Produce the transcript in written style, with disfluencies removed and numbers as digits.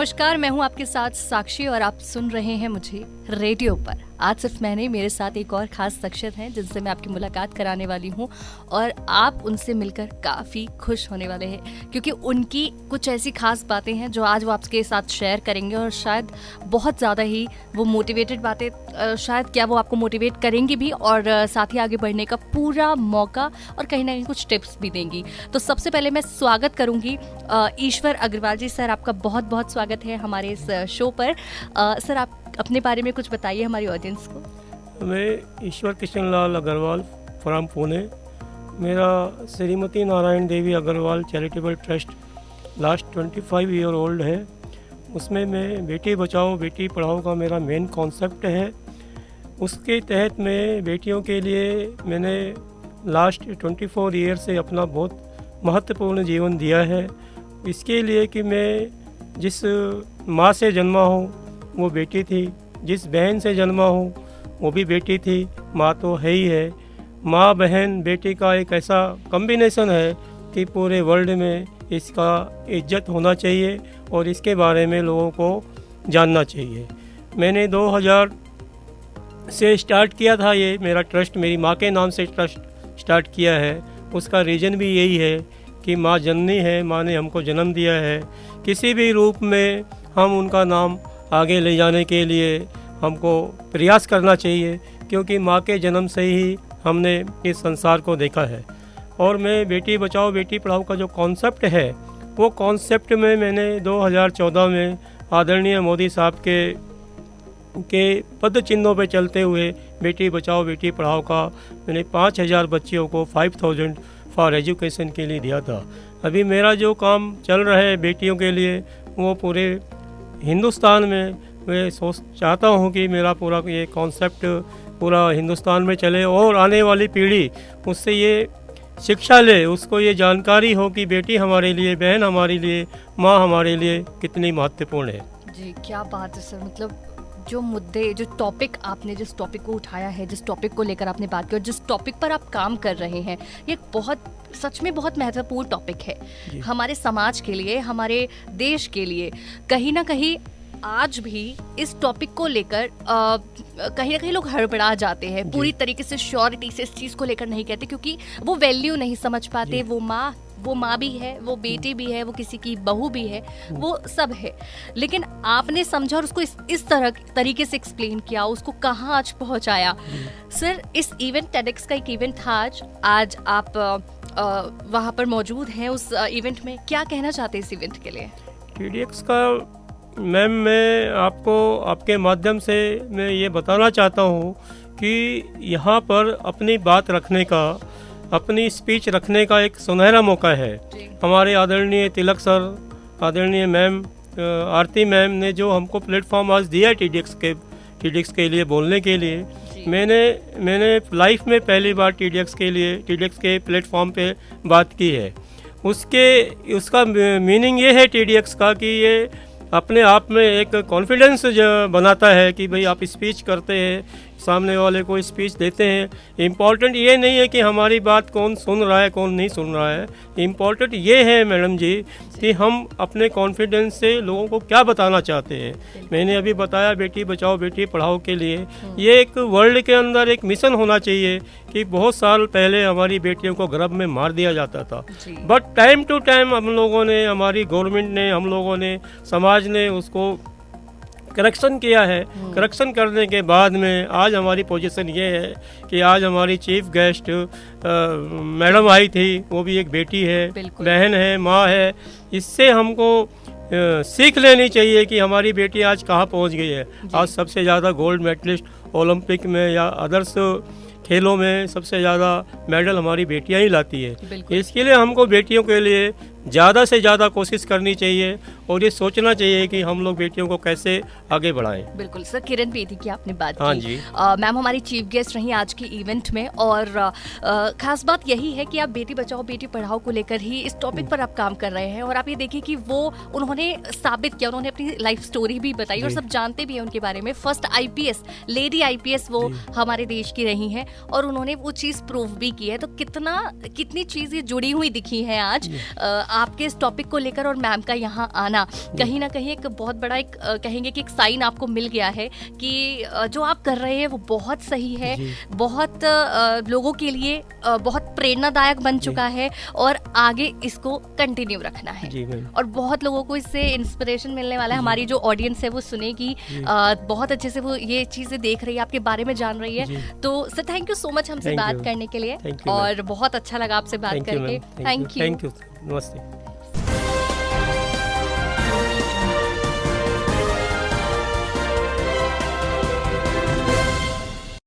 नमस्कार, मैं हूं आपके साथ साक्षी और आप सुन रहे हैं मुझे रेडियो पर। आज सिर्फ मैं नहीं, मेरे साथ एक और खास शख्सियत हैं जिनसे मैं आपकी मुलाकात कराने वाली हूं और आप उनसे मिलकर काफ़ी खुश होने वाले हैं क्योंकि उनकी कुछ ऐसी खास बातें हैं जो आज वो आपके साथ शेयर करेंगे और शायद बहुत ज़्यादा ही वो मोटिवेटेड बातें, शायद क्या वो आपको मोटिवेट करेंगी भी और साथ ही आगे बढ़ने का पूरा मौका और कहीं ना कहीं कुछ टिप्स भी देंगी। तो सबसे पहले मैं स्वागत करूँगी ईश्वर अग्रवाल जी। सर, आपका बहुत बहुत स्वागत है हमारे इस शो पर। सर, आप अपने बारे में कुछ बताइए हमारी ऑडियंस को। मैं ईश्वर कृष्ण लाल अग्रवाल फ्रॉम पुणे। मेरा Shrimati Narayan Devi Agarwal charitable trust last 25 year old है। उसमें मैं बेटी बचाओ बेटी पढ़ाओ का मेरा मेन कॉन्सेप्ट है। उसके तहत मैं बेटियों के लिए मैंने लास्ट 24 ईयर से अपना बहुत महत्वपूर्ण जीवन दिया है। इसके लिए कि मैं जिस माँ से जन्मा हूँ वो बेटी थी, जिस बहन से जन्मा हूँ वो भी बेटी थी, माँ तो है ही है। माँ बहन बेटी का एक ऐसा कॉम्बिनेशन है कि पूरे वर्ल्ड में इसका इज्जत होना चाहिए और इसके बारे में लोगों को जानना चाहिए। मैंने 2000 से स्टार्ट किया था ये मेरा ट्रस्ट, मेरी माँ के नाम से ट्रस्ट स्टार्ट किया है। उसका रीज़न भी यही है कि माँ जननी है, माँ ने हमको जन्म दिया है। किसी भी रूप में हम उनका नाम आगे ले जाने के लिए हमको प्रयास करना चाहिए क्योंकि माँ के जन्म से ही हमने इस संसार को देखा है। और मैं बेटी बचाओ बेटी पढ़ाओ का जो कॉन्सेप्ट है वो कॉन्सेप्ट में मैंने 2014 में आदरणीय मोदी साहब के पद चिन्हों पर चलते हुए बेटी बचाओ बेटी पढ़ाओ का मैंने 5000 बच्चियों को 5000 फॉर एजुकेशन के लिए दिया था। अभी मेरा जो काम चल रहा है बेटियों के लिए वो पूरे हिंदुस्तान में मैं चाहता हूँ कि मेरा पूरा ये कॉन्सेप्ट पूरा हिंदुस्तान में चले और आने वाली पीढ़ी उससे ये शिक्षा ले, उसको ये जानकारी हो कि बेटी हमारे लिए, बहन हमारे लिए, माँ हमारे लिए कितनी महत्वपूर्ण है। जी, क्या बात है सर। मतलब जो मुद्दे, जो टॉपिक आपने, जिस टॉपिक को उठाया है, जिस टॉपिक को लेकर आपने बात की और जिस टॉपिक पर आप काम कर रहे हैं, ये बहुत सच में बहुत महत्वपूर्ण टॉपिक है हमारे समाज के लिए, हमारे देश के लिए। कहीं ना कहीं आज भी इस टॉपिक को लेकर कहीं ना कहीं लोग हड़बड़ा जाते हैं, पूरी तरीके से श्योरिटी से इस चीज़ को लेकर नहीं कहते क्योंकि वो वैल्यू नहीं समझ पाते। वो माँ भी है, वो बेटी भी है, वो किसी की बहू भी है, वो सब है। लेकिन आपने समझा और उसको इस तरीके से एक्सप्लेन किया, उसको कहाँ आज पहुँचाया। सर, इस इवेंट TEDx का एक इवेंट था आज आप वहाँ पर मौजूद हैं उस इवेंट में। क्या कहना चाहते हैं इस इवेंट के लिए? TEDx का मैम मैं आपको आपके माध्यम से मैं ये बताना चाहता हूँ कि यहाँ पर अपनी बात रखने का, अपनी स्पीच रखने का एक सुनहरा मौका है। हमारे आदरणीय तिलक सर, आदरणीय मैम आरती मैम ने जो हमको प्लेटफॉर्म आज दिया है TEDx के लिए बोलने के लिए। मैंने लाइफ में पहली बार TEDx के प्लेटफॉर्म पे बात की है। उसका मीनिंग ये है TEDx का कि ये अपने आप में एक कॉन्फिडेंस बनाता है कि भाई आप स्पीच करते हैं, सामने वाले को स्पीच देते हैं। इम्पॉर्टेंट ये नहीं है कि हमारी बात कौन सुन रहा है कौन नहीं सुन रहा है। इम्पॉर्टेंट ये है मैडम जी कि हम अपने कॉन्फिडेंस से लोगों को क्या बताना चाहते हैं। मैंने अभी बताया बेटी बचाओ बेटी पढ़ाओ के लिए ये एक वर्ल्ड के अंदर एक मिशन होना चाहिए कि बहुत साल पहले हमारी बेटियों को गर्भ में मार दिया जाता था, बट टाइम टू टाइम हम लोगों ने, हमारी गवर्नमेंट ने, हम लोगों ने, समाज ने उसको करेक्शन किया है। करेक्शन करने के बाद में आज हमारी पोजीशन ये है कि आज हमारी चीफ गेस्ट मैडम आई थी, वो भी एक बेटी है, बहन है, माँ है। इससे हमको सीख लेनी चाहिए कि हमारी बेटी आज कहाँ पहुँच गई है। आज सबसे ज़्यादा गोल्ड मेडलिस्ट ओलंपिक में या अदर्स खेलों में सबसे ज़्यादा मेडल हमारी बेटियां ही लाती है। इसके लिए हमको बेटियों के लिए ज़्यादा से ज़्यादा कोशिश करनी चाहिए और ये सोचना चाहिए कि हम लोग बेटियों को कैसे आगे बढ़ाएं। बिल्कुल सर, किरण बेदी की आपने बात हाँ की। जी मैम हमारी चीफ गेस्ट रही आज की इवेंट में और खास बात यही है कि आप बेटी बचाओ बेटी पढ़ाओ को लेकर ही इस टॉपिक पर आप काम कर रहे हैं और आप ये देखिए कि वो उन्होंने साबित किया, उन्होंने अपनी लाइफ स्टोरी भी बताई और सब जानते भी हैं उनके बारे में। फर्स्ट IPS लेडी IPS वो हमारे देश की रही हैं और उन्होंने वो चीज़ प्रूव भी की है। तो कितनी चीज़ें जुड़ी हुई दिखी हैं आज आपके इस टॉपिक को लेकर और मैम का यहाँ आना उठाना कहीं ना कहीं एक बहुत बड़ा एक कहेंगे कि एक साइन आपको मिल गया है कि जो आप कर रहे हैं वो बहुत सही है, बहुत लोगों के लिए बहुत प्रेरणादायक बन चुका है और आगे इसको कंटिन्यू रखना है। जी मैम। और बहुत लोगों को इससे इंस्पिरेशन मिलने वाला है। हमारी जो ऑडियंस है वो सुनेगी, बहुत अच्छे से वो ये चीज़ें देख रही है, आपके बारे में जान रही है। तो sir thank you so much हमसे Thank बात you. करने के लिए Thank you, और बहुत अच्छा लगा आपसे बात थैंक यू करके। Ma'am. Thank you. Thank you. नमस्ते।